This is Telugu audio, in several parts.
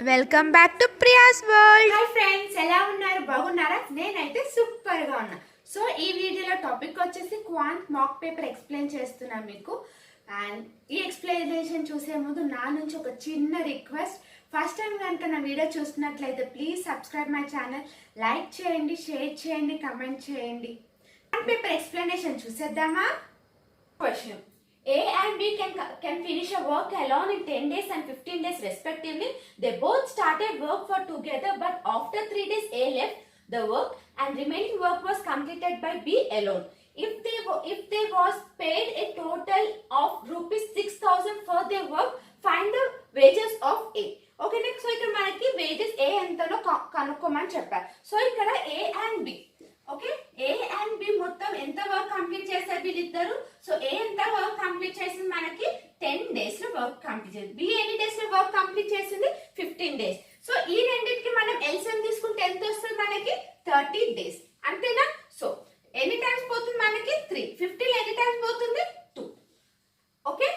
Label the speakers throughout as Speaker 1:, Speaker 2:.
Speaker 1: Welcome back to Priya's world.
Speaker 2: Hi friends, ఎలా ఉన్నారు? బాగున్నారా? నేనైతే సూపర్ గా ఉన్నా. సో ఈ వీడియోలో టాపిక్ వచ్చేసి క్వాంట్ మాక్ పేపర్ ఎక్స్ప్లెయిన్ చేస్తున్నాను మీకు. అండ్ ఈ ఎక్స్ప్లెనేషన్ చూసే ముందు నా నుంచి ఒక చిన్న రిక్వెస్ట్. ఫస్ట్ టైం కనుక నా వీడియో చూస్తున్నట్లయితే please subscribe my channel, like చేయండి, షేర్ చేయండి, కమెంట్ చేయండి. క్వాంట్ పేపర్ ఎక్స్ప్లెనేషన్ చూసేద్దామా? Question: A and B can finish a work alone in 10 days and 15 days respectively. They both started work for together, but after 3 days A left the work and remaining work was completed by B alone. If they was paid a total of rupees 6,000 for their work, find the wages of A. Okay, next so ఇక్కడ మనకి wages A ఎంతనో కనుక్కోమని చెప్పారు. సో ఇక్కడ A and B, okay, A and B మొత్తం ఎంత వర్క్ కంప్లీట్ చేశారు వీళ్ళిద్దరు. సో ఏ ఎంత వర్క్ కంప్లీట్ చేసింది? మనకి 10 days లో వర్క్ కంప్లీట్ చేసింది. బి ఎన్ని డేస్ లో వర్క్ కంప్లీట్ చేసింది? 15 days. సో ఈ రెండింటికి మనం ఎల్సిఎం తీసుకుంటే ఎంత వస్తుంది? మనకి 30 days. అంతేనా? సో ఎన్ని టైమ్స్ పోతుంది? మనకి 3. 15 ఎన్ని టైమ్స్ పోతుంది? 2. ఓకే.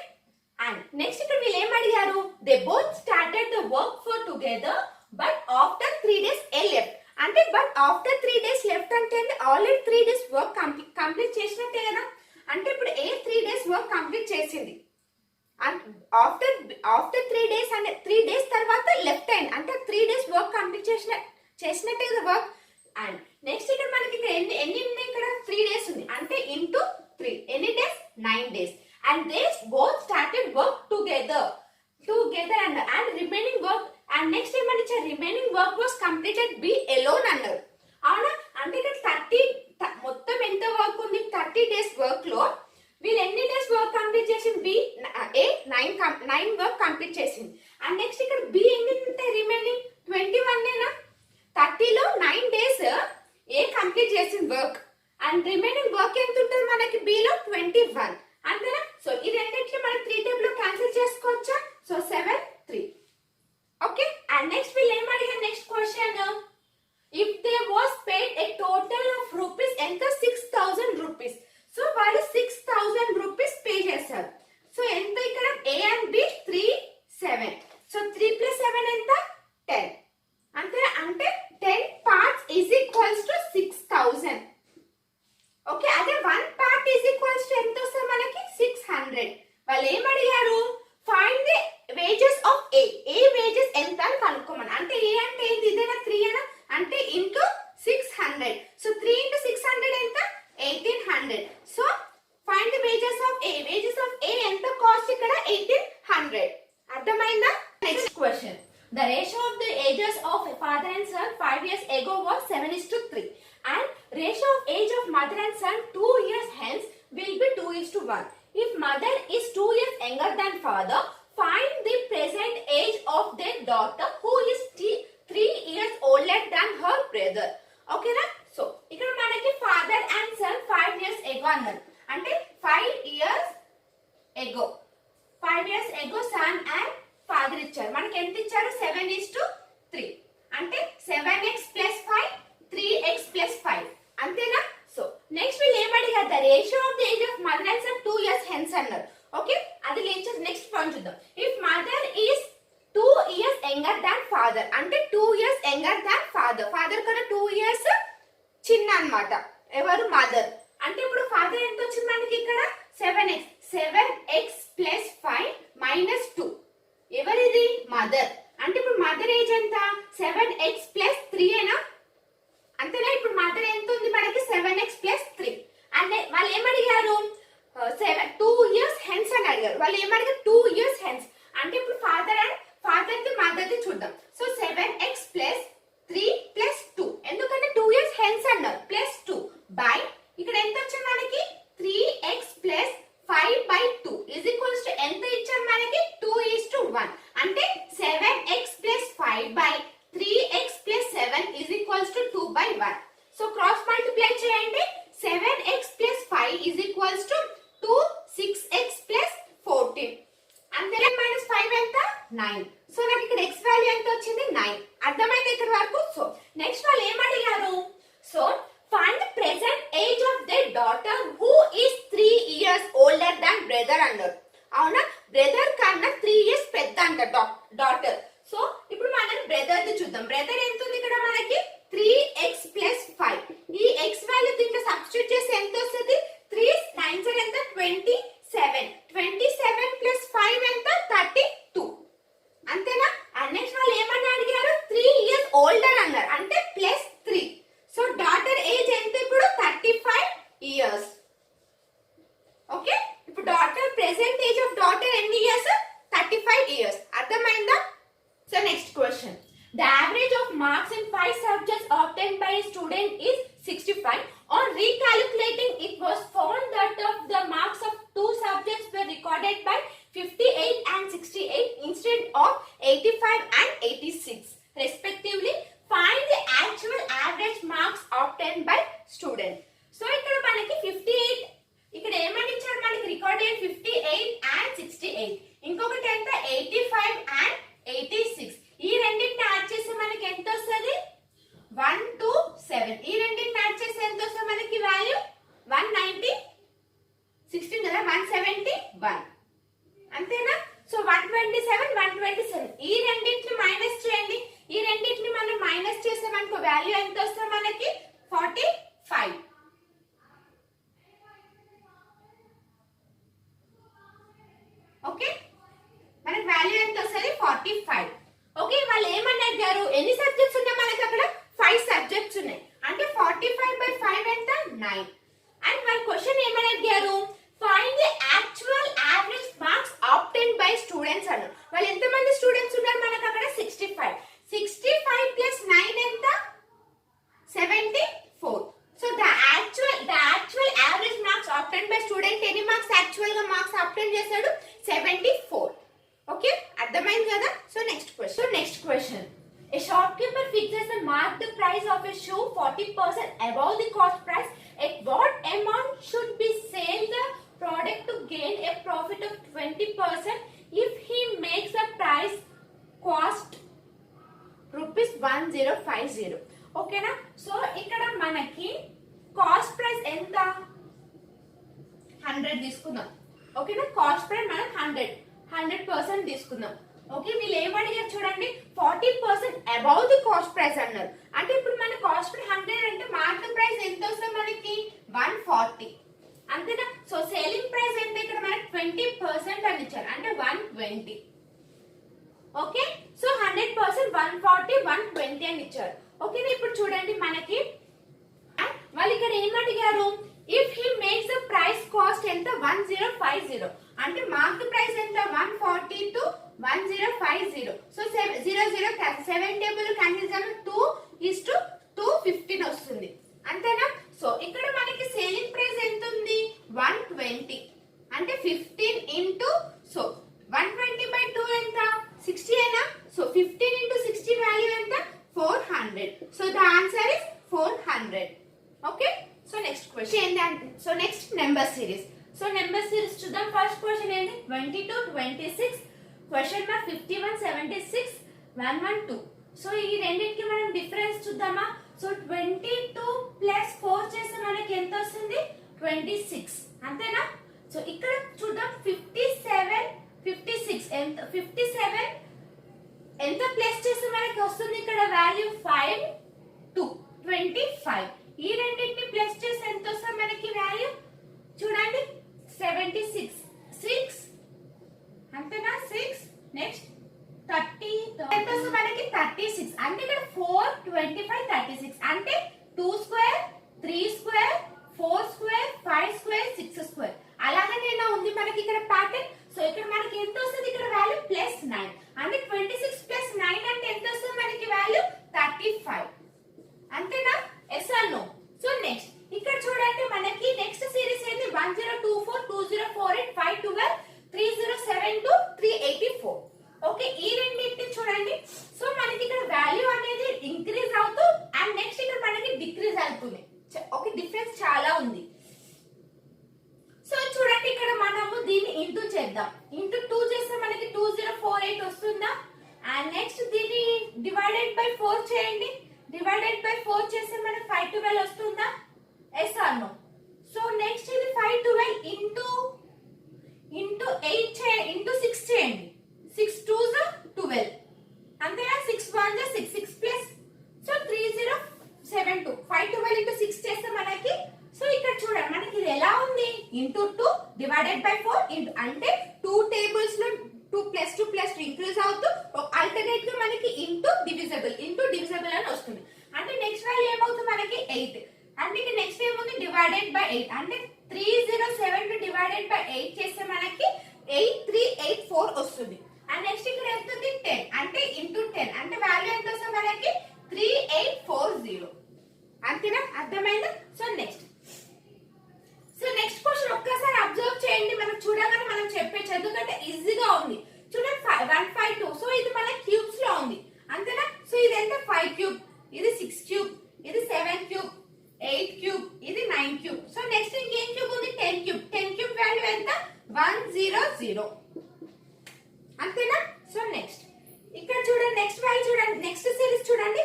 Speaker 2: అండ్ నెక్స్ట్ ఇక్కడ వీళ్ళు ఏం అడిగారు? They both started the work for together but after 3 days A left. అంటే బట్ ఆఫ్టర్ 3 days లెఫ్ట్ అంటే ఆల్రెడీ 3 days వర్క్ కంప్లీట్ చేసినట్టే కదా. అంటే ఇప్పుడు ఏ 3 days వర్క్ కంప్లీట్ చేసింది. ఆఫ్టర్ 3 days అంటే 3 days తర్వాత లెఫ్ట్ అయింది అంటే 3 days వర్క్ కంప్లీట్ చేసినట్టే కదా వర్క్. అండ్ నెక్స్ట్ ఇక్కడ మనకి ఇక్కడ ఎన్ని ఉన్నాయి? ఇక్కడ 3 days ఉంది అంటే ఇంటూ 3 ఎన్ని days? 9 days. And they both started work together and remaining work. And next ఏమని ఇచ్చారు? Remaining work was completed by alone అన్నారు. అవునా? అంటే ఇక్కడ 30 మొత్తం ఎంత వర్క్ ఉంది? 30 days వర్క్ లో వీళ్ళు ఎన్ని డేస్ వర్క్ కంప్లీట్ చేసింది? బి ఏ 9 వర్క్ కంప్లీట్ చేసింది. అండ్ నెక్స్ట్ ఇక్కడ బి ఎన్ని ఉంటాయి? రిమైనింగ్ 21 30 లో 9 days ఏ కంప్లీట్ చేసింది వర్క్. అండ్ రిమైనింగ్ వర్క్ ఎంత ఉంటుంది మనకి? బి లో 21. అంతేనా? సో ఈ రెండింటిని మనం 3 టేబుల్ లో క్యాన్సిల్ చేసుకోవచ్చా? సో 7 3. ఓకే. అండ్ నెక్స్ట్ వీళ్ళు ఏం అడిగారు? Next question: if they was paid a total of rupees ఎంత? 6,000 రూపీస్. సో వాళ్ళు 6,000 రూపీస్ పే చేశారు. సో ఎంత ఇక్కడ? ఏ అండ్ బి 3 7. సో 3 + 7 ఎంత? 10. అంతేనా? అంటే 10 parts is equals to 6,000. Okay. అదే 1 part ఈజ్ ఈక్వల్స్ టు ఎంత వస్తుంది మనకి? 600. వాళ్ళు ఏం అడిగారు? Find the wages of A. A wages ఎంత అని కనుక్కోమని. అంటే ఏ అంటే ఏంటి? ఇదేనా? 3 అనా? అంటే ఇంటూ 600. సో 3 × 600 ఎంత? 1800. So find the wages of A. Wages of A ఎంత కాస్ట్ ఇక్కడ? 1800. అర్థమైందా? Next question: the ratio of the ages of father and son 5 years ago was 7:3 and ratio of age of mother and son 2 years hence will be 2:1. If mother is 2 years younger than father, find the present age of their daughter who is 3 years older than her brother. Okay na? So ఇక్కడ మనకి father and son 5 years ago అన్నారు. అంటే 5 years ago son and father ఇచ్చారు. మనకి ఎంత ఇచ్చారు? 7:3. అంటే 7x + 5 3x + 5. అంతేనా? సో నెక్స్ట్ వీళ్ళు ఏమడిగారు? The ratio of the age of mother and son 2 years hence అన్నారు. ఓకే. అది నెక్స్ట్ పాయింట్ చూద్దాం. If mother is 2 years younger than father అంటే 2 years younger than father. Father కన్నా 2 years చిన్న అన్నమాట. ఎవరు? మదర్. అంటే ఇప్పుడు ఫాదర్ ఎంత వచ్చింది మనకి ఇక్కడ? 7x. 7x + 5 - 2. ఎవరిది? మదర్. అంటే ఇప్పుడు మదర్ ఏజ్ ఎంత? 7x + 3 ఏనా? అంతేనా? ఇప్పుడు మదర్ ఎంత ఉంది మనకి? 7x + 3. అంటే వాళ్ళు ఏమడిగారు? 2 years hence అని అడిగారు. వాళ్ళు ఏమడిగారు? 2 years hence. అంటే ఇప్పుడు ఫాదర్ ది మదర్ ది చూద్దాం. So 7x + 3 + 2. ఎందుకంటే 2 years hence అన్నారు. +2 బై ఇక్కడ ఎంత వచ్చింది మనకి? 3x + 5/2 ఈజ్ ఈక్వల్స్ టు ఎంత ఇచ్చారు మనకి? 2:1. అంటే 7x + 5/3x + 7 is equals to 2/1. So cross multiply చేయండి. 7x + 5 is equals to 2 6x + 14. అంతేనా? -5 ఎంత? 9. సో నాకు ఇక్కడ x వాల్యూ ఎంత వచ్చింది? 9. అర్థమైంది ఇక్కడ వరకు? సో నెక్స్ట్ వాళ్ళు ఏం అడిగారు? So find the present age of their daughter who is 3 years older than brother అన్నారు. అవునా? బ్రదర్ కన్నా 3 years పెద్ద అంట డాటర్. సో ఇప్పుడు మనకి బ్రదర్ ది చూద్దాం. బ్రదర్ ఎంత ఉంది ఇక్కడ మనకి 3x plus 5. ఈ x వాల్యూ దీంట్లో సబ్స్టిట్యూట్ చేస్తే ఎంత వస్తుంది? 3 9 ఎంత? 27. 27 plus 5 ఎంత? 32. అంతేనా? నెక్స్ట్ వాళ్ళు ఏమన్నా అడిగారు? 3 years older అన్నారు, అంటే ప్లస్ 3. సో డాటర్ ఏజ్ ఎంత ఇప్పుడు? 35 years. ఓకే, ఇప్పుడు daughter present age of daughter ఎన్ని ఇయర్స్? 35 years. అర్థమైందా? So next question. The average of marks in 5 subjects obtained by a student is 65. On recalculating, it was found that of the marks of 2 subjects were recorded by 58 and 68 instead of 85 and 86 respectively. Find the actual average marks obtained by student. So ఇక్కడ మనకి 58, ఇక్కడ ఏమని ఇచ్చారు మనకి? Recorded 58 and 68. ఇంకొకటి ఎంత? 85 and 86. ఈ రెండింటిని యాడ్ చేస్తే మనకి ఎంత వస్తుంది? 127. ఈ రెండింటిని యాడ్ చేస్తే ఎంత వస్తుంది మనకి వాల్యూ? 190 16 కదా, 171. అంతేనా? సో 127 127. ఈ రెండింటిని మైనస్ చేయండి. ఈ రెండింటిని మనం మైనస్ చేస్తే మనకు వాల్యూ ఎంత వస్తుంది మనకి? 45. ఓకే, మనకి వాల్యూ ఎంత వస్తుంది? 45. ఓకే, వాళ్ళు ఏమని అడిగారు? ఎన్ని సబ్జెక్ట్స్ ఉన్నాయి మనకి అక్కడ? 5 సబ్జెక్ట్స్ ఉన్నాయి, అంటే 45 by 5 ఎంత? 9. అండ్ వాళ్ళ క్వశ్చన్ ఏమని అడిగారు? Find the actual average marks obtained by students అన్నారు. వాళ్ళు ఎంతమంది స్టూడెంట్స్ ఉన్నారు మనకి అక్కడ? 65. 65 plus 9 ఎంత? 74. So the actual average marks obtained by student ఎన్ని మార్క్స్ యాక్చువల్ గా మార్క్స్ ఆబ్టైన్ చేశాడు? 74. ఓకే, అర్థమైంది కదా? So next question. A shopkeeper fixes the marked price of a shoe 40% above the cost price. At what amount should be sell the product to gain a profit of 20% if he makes the price cost rupees 1050? ఓకేనా? సో ఇక్కడ మనకి కాస్ట్ ప్రైస్ ఎంత? 100 తీసుకుందాం. ఓకేనా? కాస్ట్ ప్రైస్ మనం 100% తీసుకుందాం. ఓకే, వీళ్ళు ఏమడిగారు చూడండి, 40% అబౌవ్ ది కాస్ట్ ప్రైస్ అన్నారు. అంటే ఇప్పుడు మన కాస్ట్ ప్రైస్ 100 అంటే మార్కెట్ ప్రైస్ ఎంత వస్తుంది మనకి? 140. అంతేనా? సో సేలింగ్ ప్రైస్ ఎంత ఇక్కడ మనకి? 20% అని ఇచ్చారు, అంటే 120. ఓకే, సో 100% 140 120 అని ఇచ్చారు. ఓకే, ఇప్పుడు చూడండి మనకి వాళ్ళు ఇక్కడ ఏమడిగారు? If he makes the price cost ఎంత? 1050. అంటే మార్కెట్ ప్రైస్ ఎంత? 140 to 1050. సో 0 0 7 టేబుల్ క్యాన్సిల్ 2:215 వస్తుంది. అంతేనా? సో ఇక్కడ మనకి సేలింగ్ ప్రైస్ ఎంత ఉంది? 120. అంటే 15 ఇంటూ, సో 120 by 2 ఎంత? 60 అయినా? సో 15 into 60 వాల్యూ ఎంత? 400. So the answer is 400. Okay, so next question. So next number series. So number series చూద్దాం. ఫస్ట్ క్వశ్చన్ ఏంటి? 22 26, క్వశ్చన్ మార్క్ 51 76 112. సో ఈ రెండింటికి మనం డిఫరెన్స్ చూద్దామా? సో 22 ప్లస్ 4 చేస్తే మనకి ఎంత వస్తుంది? 26. అంతేనా? సో ఇక్కడ చూద్దాం 57 56 ఎంత? 57 ఎంత ప్లస్ చేస్తే మనకి వస్తుంది ఇక్కడ వాల్యూ? 5 2 25. ఈ రెండింటిని ప్లస్ చేస్తే ఎంత వస్తుంది మనకి వాల్యూ? చూడండి 76 6. అంతేనా? 6. నెక్స్ట్ 30 ఎంత వస్తుంది మనకి? 36. అంటే ఇక్కడ 4 25 36. అంటే 2 square 3 square 4 square 5 square 6 square. అలాగనే ఉంది మనకి ఇక్కడ ప్యాటర్న్. సో ఇక్కడ మనకి ఎంత వస్తుంది ఇక్కడ వాల్యూ? +9. అంటే 26 + 9 అంటే ఎంత వస్తుంది మనకి వాల్యూ? 35. అంతేనా? Yes or no? So next ఇక్కడ చూడండి మనకి నెక్స్ట్ సిరీస్ ఏంటి? 1024 2048 512 3072 384. ఓకే, ఈ రెండింటిని చూడండి. సో మనకి ఇక్కడ వాల్యూ అనేది ఇంక్రీజ్ అవుతూ అండ్ నెక్స్ట్ ఇక్కడ మనకి డిక్రీజ్ అవుతుంది. ఓకే, డిఫరెన్స్ చాలా ఉంది. సో చూడండి ఇక్కడ మనము దీన్ని ఇంటూ చేద్దాం. ఇంటూ 2 చేస్తే మనకి 2048 ఇంటూ అంటే 2 టేబుల్స్ లో 2 + 2 ఇంక్రీజ్ అవుతూ ఆల్టర్నేట్ గా మనకి ఇంటూ డివిజిబుల్ అని వస్తుంది. అంటే నెక్స్ట్ వాల్యూ ఏమవుతుంది మనకి 8. అంటే ఇక్కడ నెక్స్ట్ ఏముంది డివైడెడ్ బై 8 అంటే 3072 డివైడెడ్ బై 8 చేస్తే మనకి 8384 వస్తుంది. అండ్ నెక్స్ట్ ఇక్కడ ఎంత ఉంది 10 అంటే ఇంటూ 10 అంటే వాల్యూ ఎంత వస్తుంది మనకి 3840. అంతేనా, అర్థమైందా? సో నెక్స్ట్ క్వశ్చన్ ఒక్కసారి అబ్జర్వ్ చేయండి. మనం చూడగానే మనం చెప్పేచ్చు ఎందుకంటే ఈజీగా ఉంది. చూడండి 152. సో ఇది మన క్యూబ్స్ లో ఉంది అంతేనా. సో ఇది ఎంత 5 క్యూబ్, ఇది 6 క్యూబ్, ఇది 7 క్యూబ్, 8 క్యూబ్, ఇది 9 క్యూబ్. సో నెక్స్ట్ ఇంకేం క్యూబ్ ఉంది 10 క్యూబ్. 10 క్యూబ్ వాల్యూ ఎంత 100. అంతేనా. సో నెక్స్ట్ ఇక్కడ చూడండి నెక్స్ట్ వాల్యూ చూడండి, నెక్స్ట్ సిరీస్ చూడండి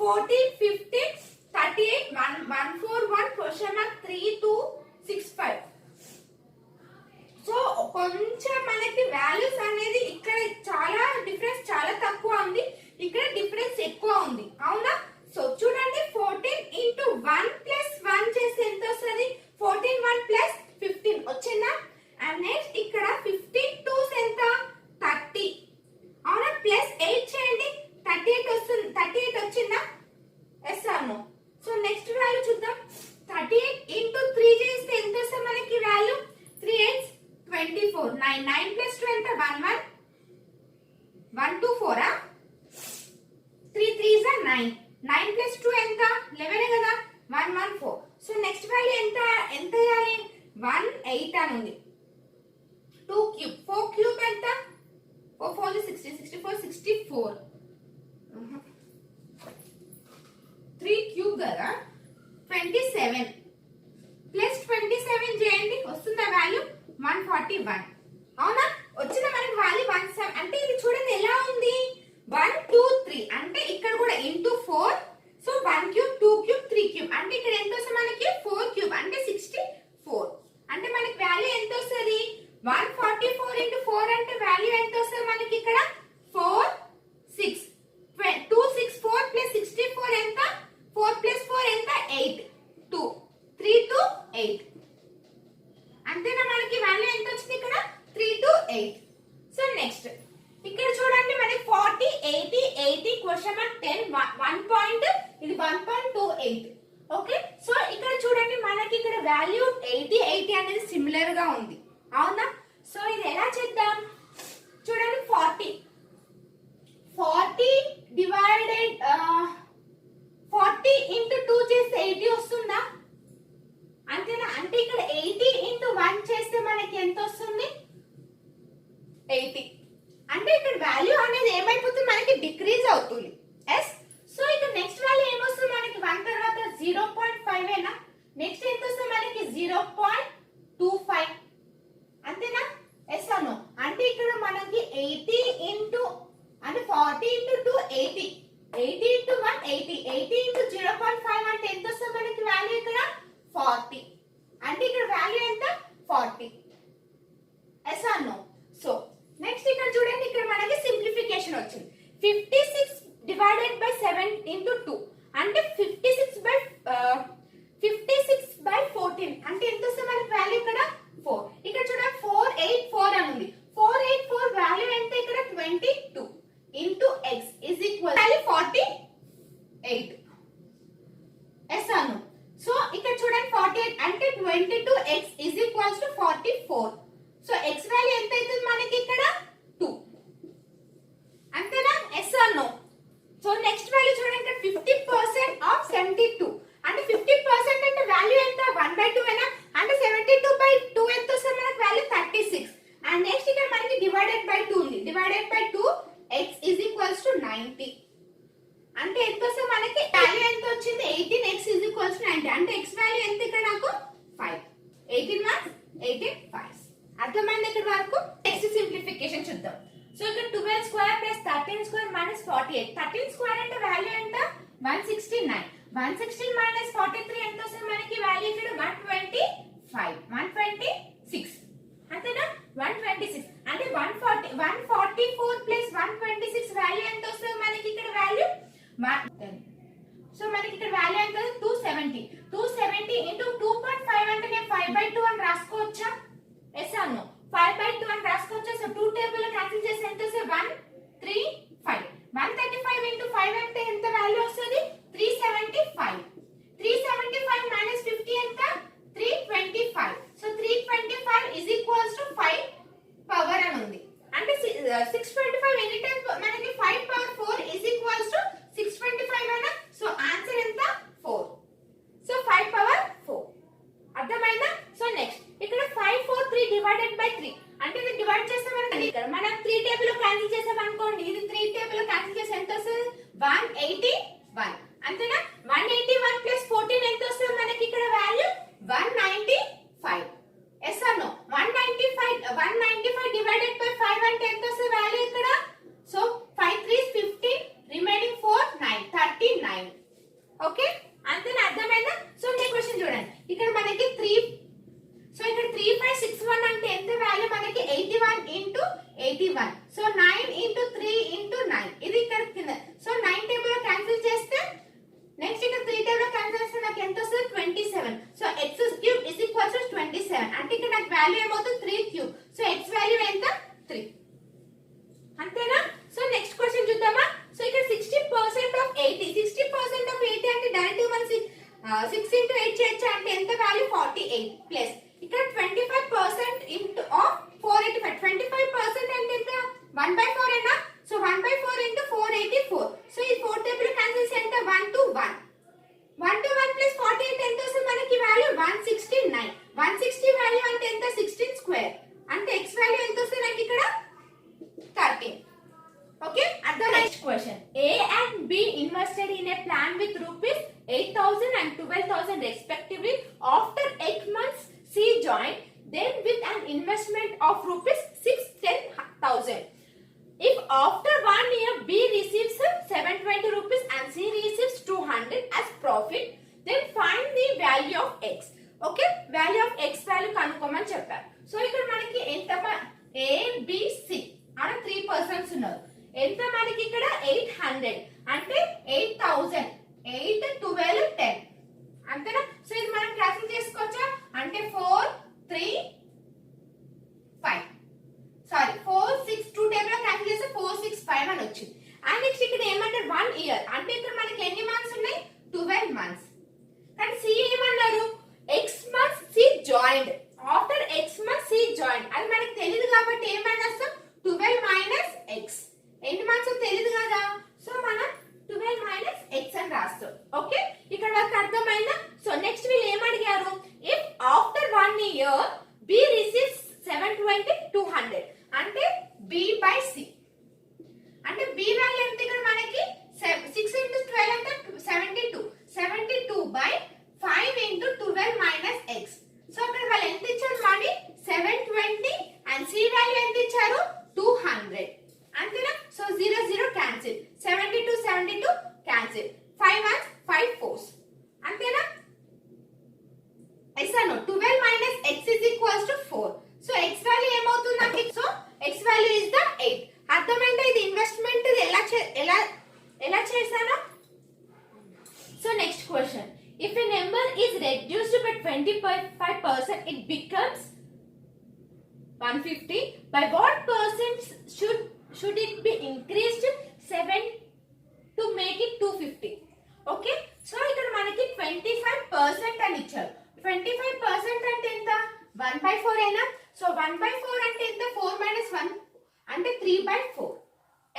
Speaker 2: 14 15 38 141 క్వశ్చన్ మార్క్ 3265. సో కొంచెం మనకి వాల్యూస్ అనేది ఇక్కడ చాలా డిఫరెన్స్ చాలా తక్కువ ఉంది, ఇక్కడ డిఫరెన్స్ ఎక్కువ ఉంది అవునా. సో చూడండి 14 ఇంటూ 1 ప్లస్ 1 చేస్తే ఎంత వస్తుంది 14 1 ప్లస్ 15 వచ్చిందా. అండ్ నెక్స్ట్ ఇక్కడ 15 2 ఎంత 30 అవునా. ప్లస్ 8 చేయండి 38 వస్తుంది. 38 వచ్చిందా yes or no. So next value చూద్దాం 38 ఇంటూ 3 చేస్తే ఎంత వస్తుంది మనకి వాల్యూ 3 8 24 9 9 ప్లస్ 2 ఎంత 1 1 2 4 3 3 9 9 ప్లస్ 2 ఎంత 11 కదా 1 1 4. సో నెక్స్ట్ వాల్యూ ఎంత వేయాలి 1 8 అని ఉంది. 2 క్యూబ్ 4 క్యూబ్ ఎంత 4 4 60 64 64 3 క్యూబ్ కదా 27 ప్లస్ 27 చేయండి వస్తుందా వాల్యూ 141 అవునా. వచ్చిన మనకి వాల్యూ 17 అంటే ఇది చూడండి ఎలా ఉంది 1 2 3 అంటే ఇక్కడ కూడా into 4. So 1 cube 2 cube 3 cube అంటే ఇక్కడ ఎంత వస్తుంది మనకి 4 క్యూబ్ అంటే 64 అంటే మనకి వాల్యూ ఎంత వస్తుంది 144 ఇంటూ 4 అంటే వాల్యూ ఎంత వస్తుంది మనకి ఇక్కడ 4 6 264 ప్లస్ 64 ఎంత 4 ప్లస్ 4 ఎంత 8 2 3 to 8 అంతేనా. మనకి వాల్యూ ఎంత వచ్చింది ఇక్కడ 3 to 8. సో నెక్స్ట్ ఇక్కడ చూడండి మనకి 40 80 80 క్వశ్చన్ మార్క్ 10 1 పాయింట్ ఇది 1.28 ఓకే. సో ఇక్కడ చూడండి మనకి ఇక్కడ వాల్యూ 80 80 అనేది సిమిలర్ గా ఉంది అవునా. సో ఇది ఎలా చేద్దాం చూడండి 40 డివైడెడ్ 40 ఇంటూ 2 చేస్తే 80 వస్తుందా అంతేనా. అంటే ఇక్కడ 80 ఇంటూ 1 చేస్తే మనకి ఎంత వస్తుంది 80 అంటే ఇక్కడ వాల్యూ అనేది ఏమైపోతుంది మనకి డిక్రీజ్ అవుతుంది ఎస్. సో ఇక్కడ నెక్స్ట్ వాల్యూ ఏమొస్తుంది మనకి 1 తర్వాత 0.5 ఏనా. నెక్స్ట్ ఎంత వస్తుంది మనకి 0.25 అంతేనా ఎస్ అను. అంటే ఇక్కడ మనకి 80 ఇంటూ అంటే 40 ఇంటూ 2 80 80 ఇంటూ 1 80 80 ఇంటూ 0.5 అంటే ఎంత వస్తుంది మనకి వాల్యూ ఇక్కడ 40 అంటే ఇక్కడ వాల్యూ ఎంత 40 yes or no. So next ఇక్కడ చూడండి ఇక్కడ మనకి సింప్లిఫికేషన్ వచ్చింది 56 డివైడెడ్ బై 7 ఇంటూ 2 అంటే 56 బై 14 అంటే ఎంత వస్తుంది మనకి వాల్యూ ఇక్కడ 4. ఇక్కడ చూడండి 484 అని ఉంది 484 వాల్యూ ఎంత ఇక్కడ 22 into x is equal value 48 yes or no. So ఇక్కడ చూడండి 48 అంటే 22x is equals to 44. So x value ఎంత అవుతుంది మనకి ఇక్కడ 2 అంతేనా yes or no. So next value చూడండి ఇక్కడ 50% ఆఫ్ 72 అంటే 50% అంటే వాల్యూ ఎంత 1/2 ఏనా. అంటే 72/2 ఎంత వస్తుంది మనకి వాల్యూ 36. అండ్ నెక్స్ట్ ఇక్కడ మనకి డివైడెడ్ బై 2 ఉంది divided by 2 x is equals to 90 అంటే ఎంత వస్తుంది మనకి వాల్యూ ఎంత వచ్చింది 18x is equals to 90 అంటే x వాల్యూ ఎంత ఇక్కడ నాకు 5 18 1 18 5 అర్థమైంది ఇక్కడ వరకు. నెక్స్ట్ సింప్లిఫికేషన్ చూద్దాం. సో ఇక్కడ 12 square plus 13 square minus 48 13 square అంటే వాల్యూ ఎంత 169 116 మైనస్ 43 ఎంత వస్తుంది మనకి వాల్యూ ఇక్కడ 126 అంతేనా 126 అంటే 144 ప్లస్ 126 వాల్యూ ఎంత వస్తుంది మనకి ఇక్కడ వాల్యూ 110. సో మనకి ఇక్కడ వాల్యూ ఎంత 270 ఇంటూ 2.5 అంటే నేను 5/2 అని రాసుకోవచ్చా ఎస్ ఆర్ నో. 5/2 488 ప్లస్ ఇక్కడ 25% ఇంటూ ఆఫ్ 485. 25% అంటే ఎంత 1/4 అయినా. So 1/4 into 484. సో ఈ 4 టేబుల్ క్యాన్సిల్ చేస్తే 1 to 1. 1 to 1 ప్లస్ 48 ఎంత వస్తుంది మనకి వాల్యూ 169. 160 వాల్యూ అంటే ఎంత 16 స్క్వేర్ అంటే x వాల్యూ ఎంత వస్తుంది నాకు ఇక్కడ 13. Okay, at the next question. A and B invested in a plan with rupees 8,000 and 12,000 respectively. After 8 months, C joined them with an investment of rupees 610,000. If after 1 year B receives 720 rupees and C receives 200 as profit, then find the value of X. Okay, value of X value కనుక్కోమని చెప్పారు. సో ఇక్కడ మనకి ఎంత A, B, C అనే 3 persons ఉన్నారు. ఎంత మనకి ఇక్కడ 800 అంటే 8000 8 12 10 అంతేనా. సో ఇది మనం క్యాన్సిల్ చేసుకోవచ్చా అంటే 4 3 5 సారీ 4 6 2 టేబుల్ లో క్యాన్సిల్ చేస్తే 4 6 5 అని వచ్చింది. అండ్ నెక్స్ట్ ఇక్కడ ఏమంటారు 1 ఇయర్ అంటే ఇక్కడ మనకి ఎన్ని మంత్స్ ఉన్నాయి 12 మంత్స్. కానీ సి ఏమన్నారు x months C joined. After x months C joined అది మనకి తెలియదు కాబట్టి ఏమైనా 12 minus x ఎన్ని మంత్స్ తెలియదు కదా. సో మనం 12 మైనస్ x అని రాస్తాం. ఓకే, ఇక్కడ వరకు అర్థమైందా. సో నెక్స్ట్ వీళ్ళు ఏమడిగారు if after 1 year B receives 720 200 అంటే B బై C అంటే B వాల్యూ ఎంత ఇక్కడ మనకి 6 into 12 అంటే 72 72 బై 5 into 12 మైనస్ x. సో అక్కడ వాళ్ళు ఎంత ఇచ్చారు మనీ 720 అండ్ C వాల్యూ ఎంత ఇచ్చారు 200 అంతేనా. So 0 0 cancel 72 72 cancel 5 1s 5 4s అంతేనా. ఎస్ అను 12 minus x is equals to 4. So x value ఏమవుతుంది నాకు so x value is the 8. అర్థమైందా ఇది ఇన్వెస్ట్మెంట్ ఎలా చేశానో. So next question if a number is reduced by 25% it becomes 150. By what percent should it be increased 7 to make it 250? Okay, so ఇక్కడ మనకి 25% అని ఇచ్చారు. 25% అంటే ఎంత 1/4 అయినా. సో 1/4 అంటే ఎంత 4 minus 1 అంటే 3/4.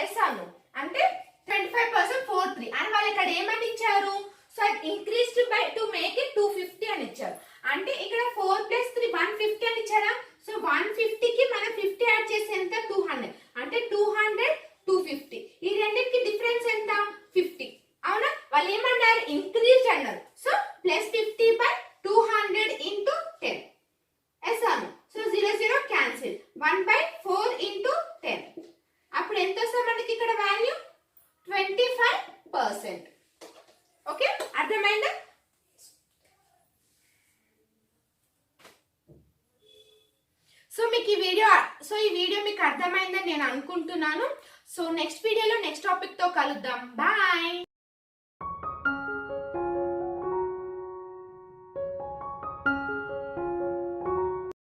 Speaker 2: ఎస్ అను అంటే 25% 4 3 అని వాళ్ళు ఇక్కడ ఏమని ఇచ్చారు so increased by to make it 250 అని ఇచ్చారు. అంటే ఇక్కడ 4 plus 3 150 అని ఇచ్చారా. సో 150 కి మనం 50 యాడ్ చేసి ఎంత 200 అంటే 200 250 ఈ రెండింటికి డిఫరెన్స్ ఎంత 50 అవునా. వాళ్ళు ఏమన్నారు ఇంక్రీజ్ అన్నారు. So plus 50 by 200 into 10 yes అను. సో 0 0 క్యాన్సిల్ 1/4 into 10 అప్పుడు ఎంత వస్తుంది మనకి ఇక్కడ వాల్యూ 25%. ఓకే, అర్థమైందా. సో మీకు ఈ వీడియో మీకు అర్థమైందని నేను అనుకుంటున్నాను. సో నెక్స్ట్ వీడియోలో నెక్స్ట్ టాపిక్ తో కలుద్దాం. బాయ్.